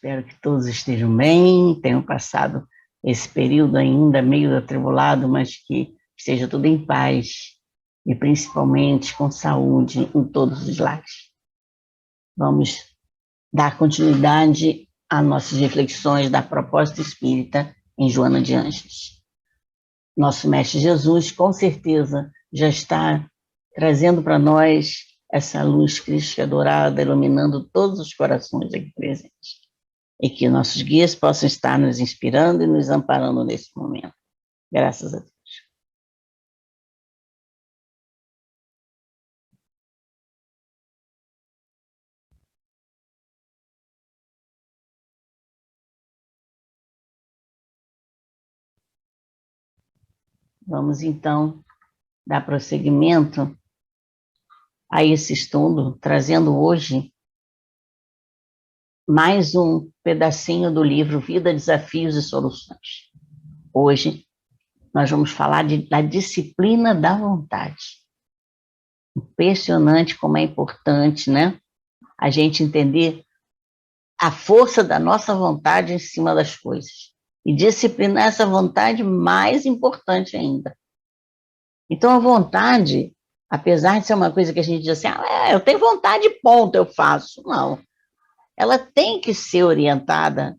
Espero que todos estejam bem, tenham passado esse período ainda meio atribulado, mas que esteja tudo em paz e principalmente com saúde em todos os lares. Vamos dar continuidade às nossas reflexões da proposta espírita em Joana de Ângeles. Nosso Mestre Jesus, com certeza, já está trazendo para nós essa luz crística dourada, iluminando todos os corações aqui presentes. E que nossos guias possam estar nos inspirando e nos amparando nesse momento. Graças a Deus. Vamos, então, dar prosseguimento a esse estudo, trazendo hoje mais um pedacinho do livro Vida, Desafios e Soluções. Hoje, nós vamos falar da disciplina da vontade. Impressionante como é importante, né? A gente entender a força da nossa vontade em cima das coisas. E disciplinar essa vontade mais importante ainda. Então, a vontade, apesar de ser uma coisa que a gente diz assim, eu tenho vontade, ponto, eu faço. Não. Ela tem que ser orientada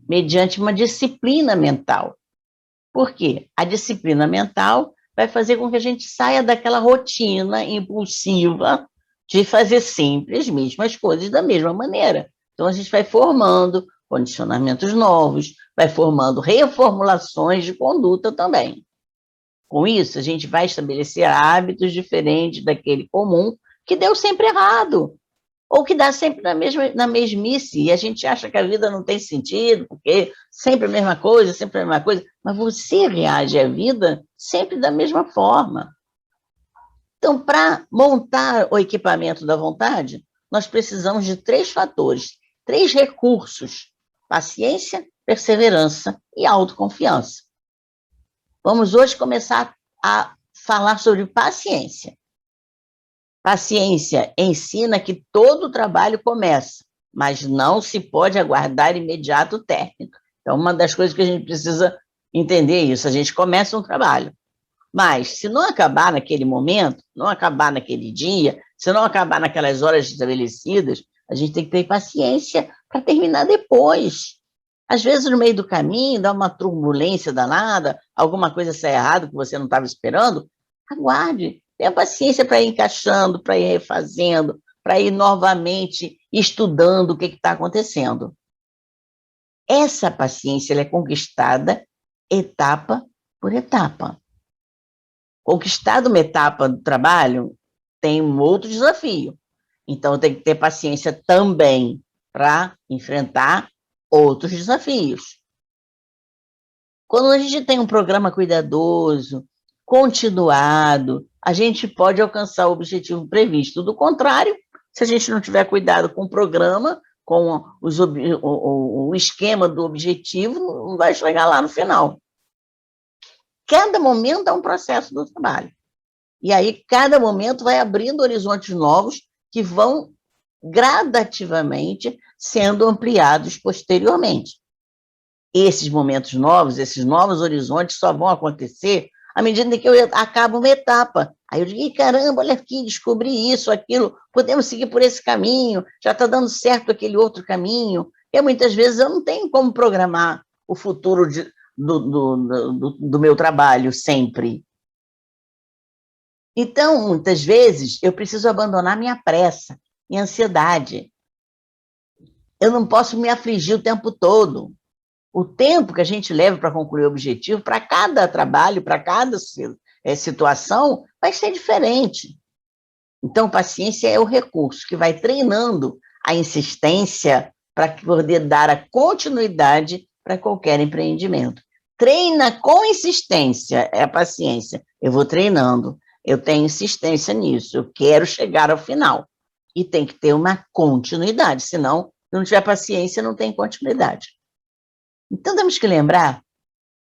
mediante uma disciplina mental. Por quê? A disciplina mental vai fazer com que a gente saia daquela rotina impulsiva de fazer sempre as mesmas coisas da mesma maneira. Então, a gente vai formando condicionamentos novos, vai formando reformulações de conduta também. Com isso, a gente vai estabelecer hábitos diferentes daquele comum que deu sempre errado, ou que dá sempre na mesmice, e a gente acha que a vida não tem sentido, porque sempre a mesma coisa, mas você reage à vida sempre da mesma forma. Então, para montar o equipamento da vontade, nós precisamos de 3 fatores, 3 recursos: paciência, perseverança e autoconfiança. Vamos hoje começar a falar sobre paciência. Paciência ensina que todo trabalho começa, mas não se pode aguardar imediato término. Então, uma das coisas que a gente precisa entender é isso: a gente começa um trabalho, mas se não acabar naquele momento, não acabar naquele dia, se não acabar naquelas horas estabelecidas, a gente tem que ter paciência para terminar depois. Às vezes, no meio do caminho, dá uma turbulência danada, alguma coisa sai errado que você não estava esperando, aguarde. Tenha paciência para ir encaixando, para ir refazendo, para ir novamente estudando o que está acontecendo. Essa paciência ela é conquistada etapa por etapa. Conquistada uma etapa do trabalho, tem um outro desafio. Então, tem que ter paciência também para enfrentar outros desafios. Quando a gente tem um programa cuidadoso, continuado, a gente pode alcançar o objetivo previsto. Do contrário, se a gente não tiver cuidado com o programa, com o esquema do objetivo, não vai chegar lá no final. Cada momento é um processo do trabalho. E aí, cada momento vai abrindo horizontes novos que vão gradativamente sendo ampliados posteriormente. Esses momentos novos, esses novos horizontes só vão acontecer à medida que eu acabo uma etapa. Aí eu digo, caramba, olha aqui, descobri isso, aquilo, podemos seguir por esse caminho, já está dando certo aquele outro caminho. E muitas vezes eu não tenho como programar o futuro do meu trabalho sempre. Então, muitas vezes, eu preciso abandonar minha pressa, minha ansiedade. Eu não posso me afligir o tempo todo. O tempo que a gente leva para concluir o objetivo, para cada trabalho, para cada situação, vai ser diferente. Então, paciência é o recurso que vai treinando a insistência para poder dar a continuidade para qualquer empreendimento. Treina com insistência, é a paciência. Eu vou treinando, eu tenho insistência nisso, eu quero chegar ao final. E tem que ter uma continuidade, senão, se não tiver paciência, não tem continuidade. Então, temos que lembrar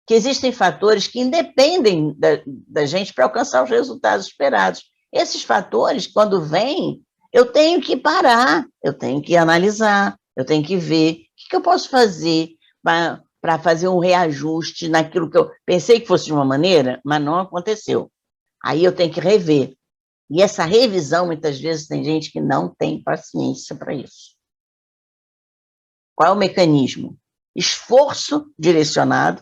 que existem fatores que independem da gente para alcançar os resultados esperados. Esses fatores, quando vêm, eu tenho que parar, eu tenho que analisar, eu tenho que ver que eu posso fazer para fazer um reajuste naquilo que eu pensei que fosse de uma maneira, mas não aconteceu. Aí eu tenho que rever. E essa revisão, muitas vezes, tem gente que não tem paciência para isso. Qual é o mecanismo? Esforço direcionado,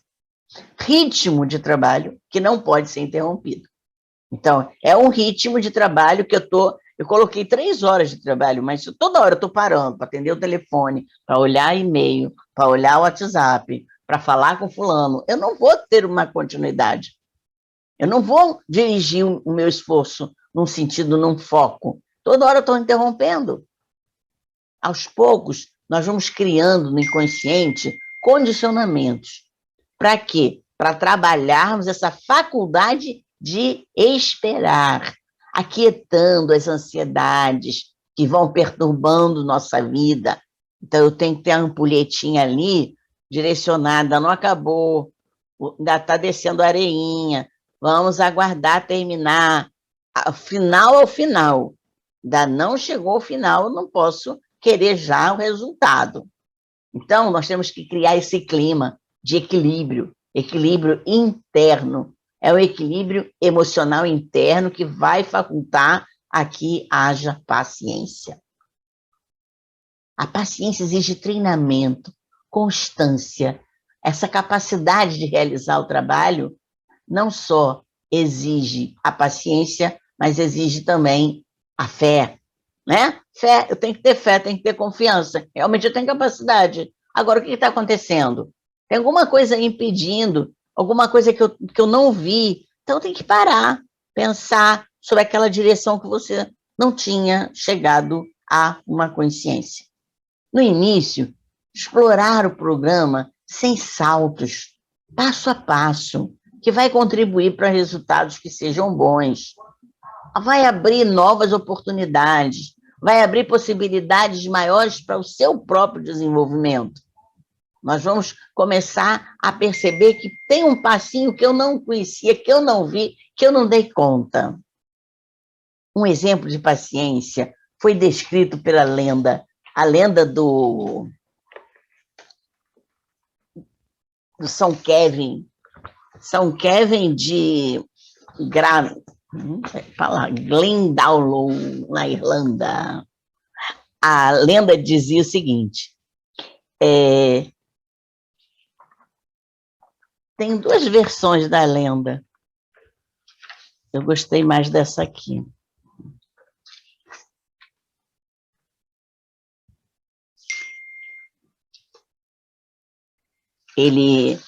ritmo de trabalho que não pode ser interrompido. Então, é um ritmo de trabalho que eu coloquei 3 horas de trabalho, mas toda hora eu estou parando para atender o telefone, para olhar e-mail, para olhar o WhatsApp, para falar com fulano. Eu não vou ter uma continuidade. Eu não vou dirigir o meu esforço num sentido, num foco. Toda hora eu estou interrompendo. Aos poucos, nós vamos criando no inconsciente condicionamentos. Para quê? Para trabalharmos essa faculdade de esperar, aquietando as ansiedades que vão perturbando nossa vida. Então, eu tenho que ter a ampulhetinha ali direcionada, não acabou, ainda está descendo a areinha, vamos aguardar terminar. O final é o final. Ainda não chegou ao final, eu não posso querer já o resultado. Então, nós temos que criar esse clima de equilíbrio interno. É o equilíbrio emocional interno que vai facultar a que haja paciência. A paciência exige treinamento, constância. Essa capacidade de realizar o trabalho não só exige a paciência, mas exige também a fé, né? Fé, eu tenho que ter fé, tenho que ter confiança. Realmente eu tenho capacidade. Agora, o que está acontecendo? Tem alguma coisa impedindo, alguma coisa que eu não vi. Então, tem que parar, pensar sobre aquela direção que você não tinha chegado a uma consciência. No início, explorar o programa sem saltos, passo a passo, que vai contribuir para resultados que sejam bons. Vai abrir novas oportunidades, vai abrir possibilidades maiores para o seu próprio desenvolvimento. Nós vamos começar a perceber que tem um passinho que eu não conhecia, que eu não vi, que eu não dei conta. Um exemplo de paciência foi descrito pela lenda, a lenda do São Kevin. São Kevin de Glendalough, na Irlanda. A lenda dizia o seguinte: tem 2 versões da lenda. Eu gostei mais dessa aqui. Ele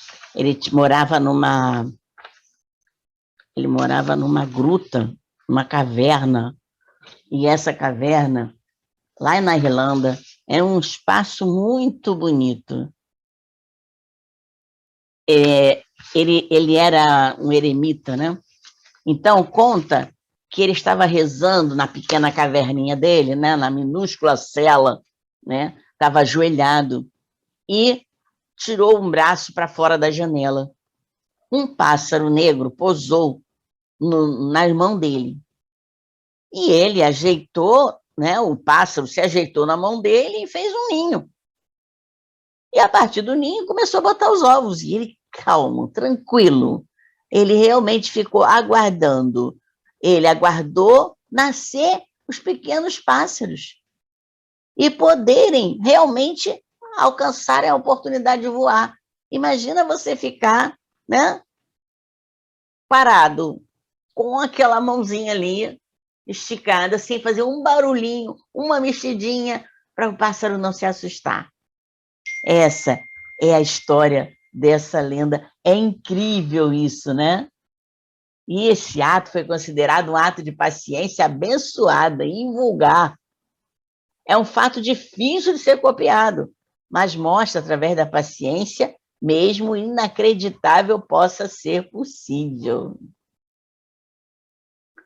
morava numa gruta, numa caverna, e essa caverna, lá na Irlanda, é um espaço muito bonito. Ele era um eremita, né? Então, conta que ele estava rezando na pequena caverninha dele, né? Na minúscula cela, né? Estava ajoelhado, e tirou um braço para fora da janela. Um pássaro negro pousou na mão dele. E ele ajeitou, né, o pássaro se ajeitou na mão dele e fez um ninho. E a partir do ninho começou a botar os ovos. E ele, calmo, tranquilo, ele realmente ficou aguardando. Ele aguardou nascer os pequenos pássaros e poderem realmente alcançar a oportunidade de voar. Imagina você ficar, né, parado, com aquela mãozinha ali, esticada, sem fazer um barulhinho, uma mexidinha, para o pássaro não se assustar. Essa é a história dessa lenda. É incrível isso, né? E esse ato foi considerado um ato de paciência abençoada, invulgar. É um fato difícil de ser copiado, mas mostra, através da paciência, mesmo inacreditável possa ser possível.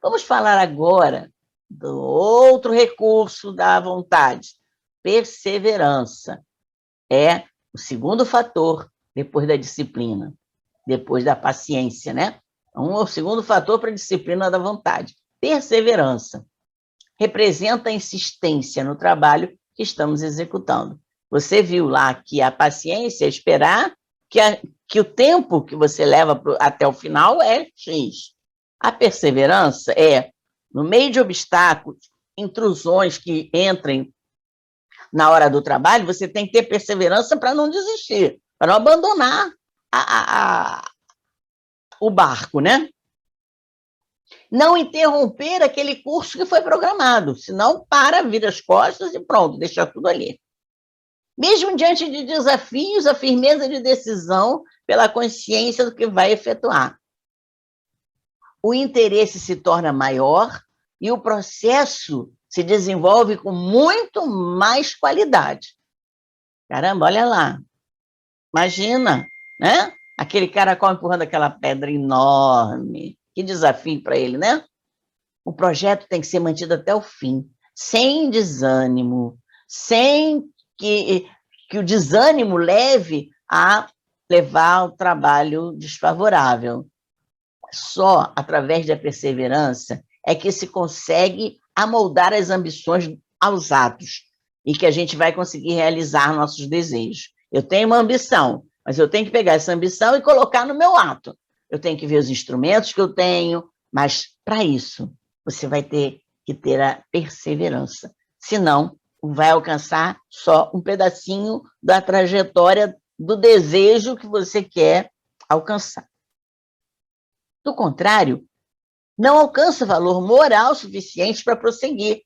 Vamos falar agora do outro recurso da vontade, perseverança. É o segundo fator depois da disciplina, depois da paciência, né? Então, o segundo fator para a disciplina da vontade, perseverança. Representa a insistência no trabalho que estamos executando. Você viu lá que a paciência é esperar que o tempo que você leva até o final é X. A perseverança é, no meio de obstáculos, intrusões que entrem na hora do trabalho, você tem que ter perseverança para não desistir, para não abandonar o barco, né? Não interromper aquele curso que foi programado, senão para, vira as costas e pronto, deixa tudo ali. Mesmo diante de desafios, a firmeza de decisão pela consciência do que vai efetuar. O interesse se torna maior e o processo se desenvolve com muito mais qualidade. Caramba, olha lá. Imagina, né? Aquele caracol empurrando aquela pedra enorme. Que desafio para ele, né? O projeto tem que ser mantido até o fim, sem desânimo, sem que o desânimo leve a levar ao trabalho desfavorável. Só através da perseverança é que se consegue amoldar as ambições aos atos e que a gente vai conseguir realizar nossos desejos. Eu tenho uma ambição, mas eu tenho que pegar essa ambição e colocar no meu ato. Eu tenho que ver os instrumentos que eu tenho, mas para isso você vai ter que ter a perseverança. Senão, vai alcançar só um pedacinho da trajetória do desejo que você quer alcançar. Do contrário, não alcança valor moral suficiente para prosseguir.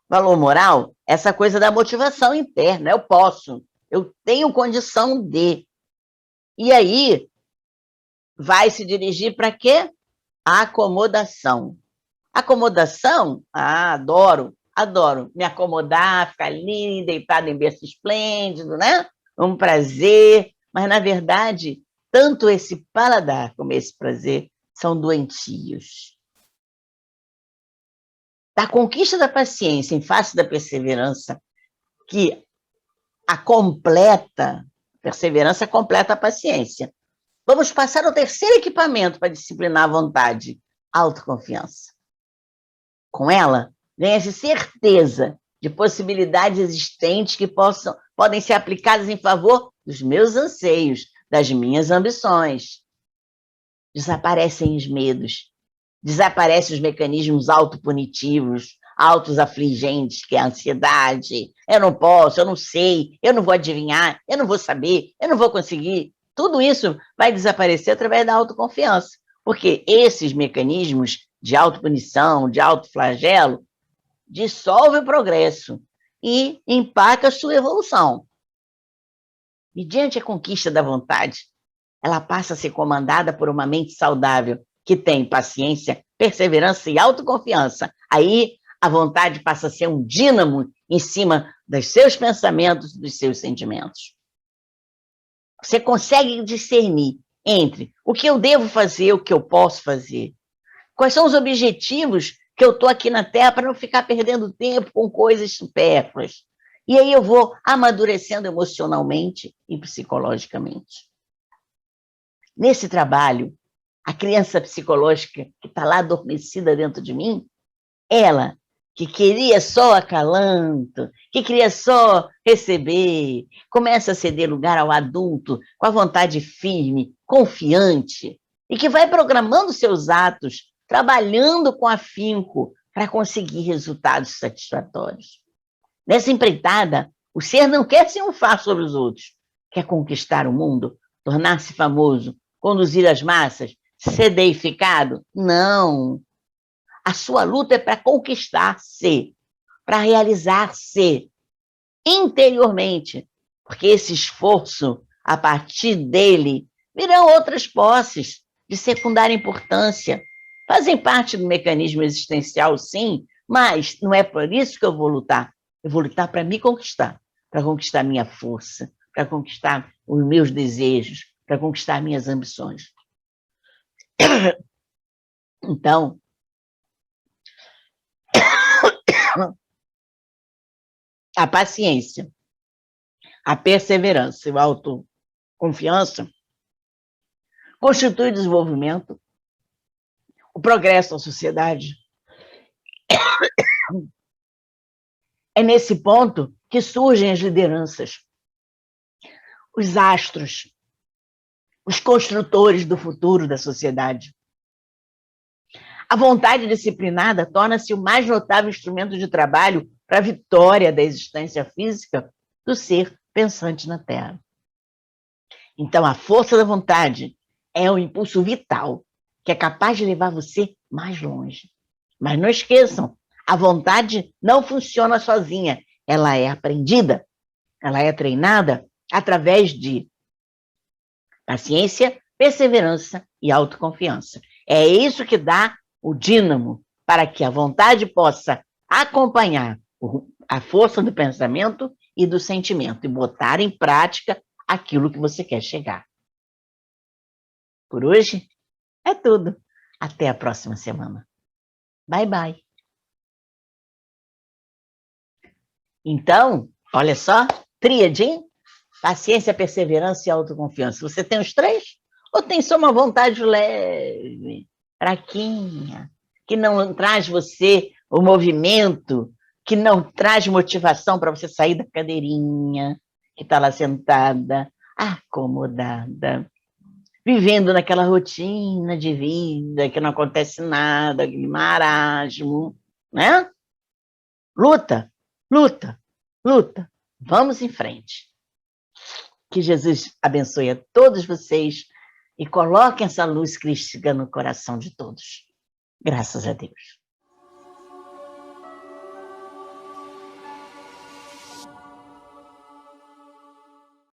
Valor moral, essa coisa da motivação interna, eu posso, eu tenho condição de. E aí, vai se dirigir para quê? A acomodação. Acomodação, adoro me acomodar, ficar ali, deitado em berço esplêndido, né? Um prazer, mas, na verdade, tanto esse paladar como esse prazer são doentios. Da conquista da paciência em face da perseverança, que a perseverança completa a paciência. Vamos passar ao terceiro equipamento para disciplinar a vontade, a autoconfiança. Com ela, ganha-se certeza de possibilidades existentes que podem ser aplicadas em favor dos meus anseios, das minhas ambições. Desaparecem os medos, desaparecem os mecanismos autopunitivos, autoafligentes, que é a ansiedade. Eu não posso, eu não sei, eu não vou adivinhar, eu não vou saber, eu não vou conseguir. Tudo isso vai desaparecer através da autoconfiança, porque esses mecanismos de autopunição, de autoflagelo, dissolvem o progresso e empacam a sua evolução. Mediante a conquista da vontade, ela passa a ser comandada por uma mente saudável, que tem paciência, perseverança e autoconfiança. Aí a vontade passa a ser um dínamo em cima dos seus pensamentos e dos seus sentimentos. Você consegue discernir entre o que eu devo fazer, o que eu posso fazer. Quais são os objetivos que eu estou aqui na Terra para não ficar perdendo tempo com coisas supérfluas. E aí eu vou amadurecendo emocionalmente e psicologicamente. Nesse trabalho, a criança psicológica que está lá adormecida dentro de mim, ela que queria só acalanto, que queria só receber, começa a ceder lugar ao adulto com a vontade firme, confiante, e que vai programando seus atos, trabalhando com afinco para conseguir resultados satisfatórios. Nessa empreitada, o ser não quer triunfar sobre os outros, quer conquistar o mundo, tornar-se famoso, conduzir as massas, ser deificado? Não. A sua luta é para conquistar-se, para realizar-se interiormente, porque esse esforço, a partir dele, virão outras posses de secundária importância. Fazem parte do mecanismo existencial, sim, mas não é por isso que eu vou lutar. Eu vou lutar para me conquistar, para conquistar minha força, para conquistar os meus desejos, para conquistar minhas ambições. Então, a paciência, a perseverança e a autoconfiança constituem o desenvolvimento, o progresso da sociedade. É nesse ponto que surgem as lideranças, os astros, os construtores do futuro da sociedade. A vontade disciplinada torna-se o mais notável instrumento de trabalho para a vitória da existência física do ser pensante na Terra. Então, a força da vontade é um impulso vital que é capaz de levar você mais longe. Mas não esqueçam, a vontade não funciona sozinha, ela é aprendida, ela é treinada através de paciência, perseverança e autoconfiança. É isso que dá o dínamo para que a vontade possa acompanhar a força do pensamento e do sentimento e botar em prática aquilo que você quer chegar. Por hoje é tudo. Até a próxima semana. Bye, bye. Então, olha só, tríade, hein? Paciência, perseverança e autoconfiança. Você tem os três? Ou tem só uma vontade leve, fraquinha, que não traz você o movimento, que não traz motivação para você sair da cadeirinha, que está lá sentada, acomodada, vivendo naquela rotina de vida, que não acontece nada, aquele marasmo, né? Luta, luta, luta. Vamos em frente. Que Jesus abençoe a todos vocês e coloque essa luz crística no coração de todos. Graças a Deus.